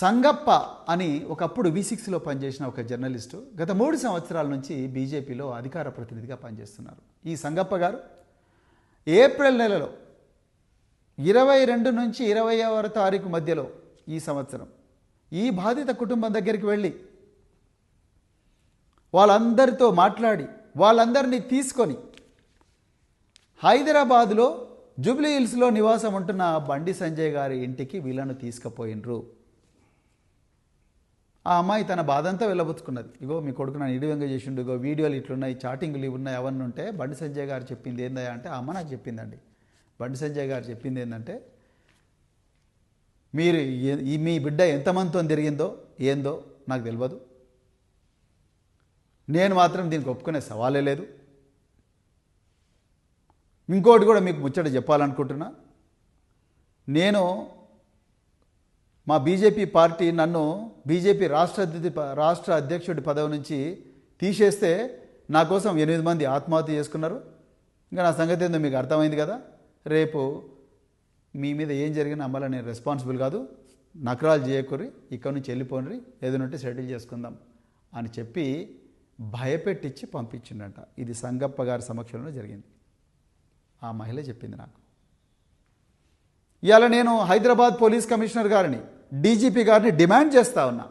సంగప్ప అని ఒకప్పుడు V6లో పనిచేసిన ఒక జర్నలిస్టు గత 3 సంవత్సరాల నుంచి బీజేపీలో అధికార ప్రతినిధిగా పనిచేస్తున్నారు. ఈ సంగప్ప గారు ఏప్రిల్ నెలలో 22 నుంచి 20వ తారీఖు మధ్యలో ఈ సంవత్సరం ఈ బాధిత కుటుంబం దగ్గరికి వెళ్ళి వాళ్ళందరితో మాట్లాడి వాళ్ళందరినీ తీసుకొని హైదరాబాద్లో జూబ్లీ హిల్స్లో నివాసం ఉంటున్న బండి సంజయ్ గారి ఇంటికి వీళ్ళను తీసుకుపోయినరు. ఆ అమ్మాయి తన బాధంతా వెళ్ళబుచ్చుకున్నది. ఇగో మీ కొడుకు నన్ను ఇడివంగా చేసిండు, ఇగో వీడియోలు ఇట్లున్నాయి, చాటింగ్లు ఇవి ఉన్నాయి, అవన్నీ ఉంటే బండి సంజయ్ గారు చెప్పింది ఏందా అంటే ఆ అమ్మ నాకు చెప్పిందండి. బండి సంజయ్ గారు చెప్పింది ఏంటంటే, మీరు మీ బిడ్డ ఎంతమందితో తిరిగిందో ఏందో నాకు తెలియదు, నేను మాత్రం దీనికి ఒప్పుకునే సవాలే లేదు. ఇంకోటి కూడా మీకు ముచ్చట చెప్పాలనుకుంటున్నా, నేను మా బీజేపీ పార్టీ నన్ను బీజేపీ రాష్ట్ర అధ్యక్షుడి పదవి నుంచి తీసేస్తే నా కోసం 8 మంది ఆత్మహత్య చేసుకున్నారు. ఇంకా నా సంగతి ఏందో మీకు అర్థమైంది కదా. రేపు మీ మీద ఏం జరిగినా అమ్మలా నేను రెస్పాన్సిబుల్ కాదు, నకరాలు చేయకూరి, ఇక్కడ నుంచి వెళ్ళిపోండి, ఏదైనా సెటిల్ చేసుకుందాం అని చెప్పి భయపెట్టించి పంపించిండంట. ఇది సంగప్ప గారి సమక్షంలో జరిగింది. ఆ మహిళ చెప్పింది నాకు. ఇవాళ నేను హైదరాబాద్ పోలీస్ కమిషనర్ గారిని, డీజీపీ గారిని డిమాండ్ చేస్తా ఉన్నా,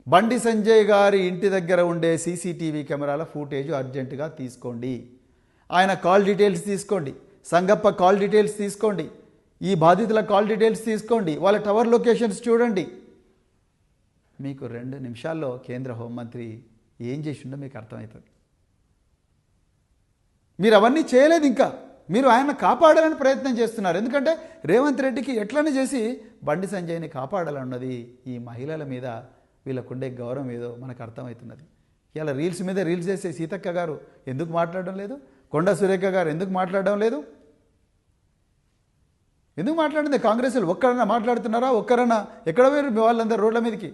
బండి సంజయ్ గారి ఇంటి దగ్గర ఉండే సీసీటీవీ కెమెరాల ఫుటేజ్ అర్జెంటుగా తీసుకోండి. ఆయన కాల్ డీటెయిల్స్ తీసుకోండి, సంగప్ప కాల్ డీటెయిల్స్ తీసుకోండి, ఈ బాధితుల కాల్ డీటెయిల్స్ తీసుకోండి, వాళ్ళ టవర్ లొకేషన్స్ చూడండి. మీకు 2 నిమిషాల్లో కేంద్ర హోంమంత్రి ఏం చేసిండో మీకు అర్థమవుతుంది. మీరు అవన్నీ చేయలేదు. ఇంకా మీరు ఆయన కాపాడాలని ప్రయత్నం చేస్తున్నారు. ఎందుకంటే రేవంత్ రెడ్డికి ఎట్లనే చేసి బండి సంజయ్ని కాపాడాలన్నది ఈ మహిళల మీద వీళ్ళకుండే గౌరవం ఏదో మనకు అర్థమవుతున్నది. ఇలా రీల్స్ మీద రీల్స్ చేసే సీతక్క గారు ఎందుకు మాట్లాడడం లేదు, కొండ సురేఖ గారు ఎందుకు మాట్లాడడం లేదు, ఎందుకు మాట్లాడింది? కాంగ్రెస్లో ఒక్కరన్నా మాట్లాడుతున్నారా? ఒక్కరన్నా ఎక్కడ పోయారు మీ వాళ్ళందరూ రోడ్ల మీదకి?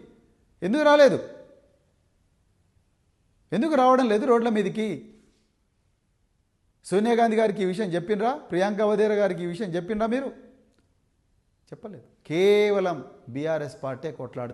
ఎందుకు రాలేదు? ఎందుకు రావడం లేదు రోడ్ల మీదకి? సోనియా గాంధీ గారికి ఈ విషయం చెప్పినరా? ప్రియాంక వధేరా గారికి ఈ విషయం చెప్పినరా? మీరు చెప్పలేదు. కేవలం బీఆర్ఎస్ పార్టీ కొట్లాడుతుంది.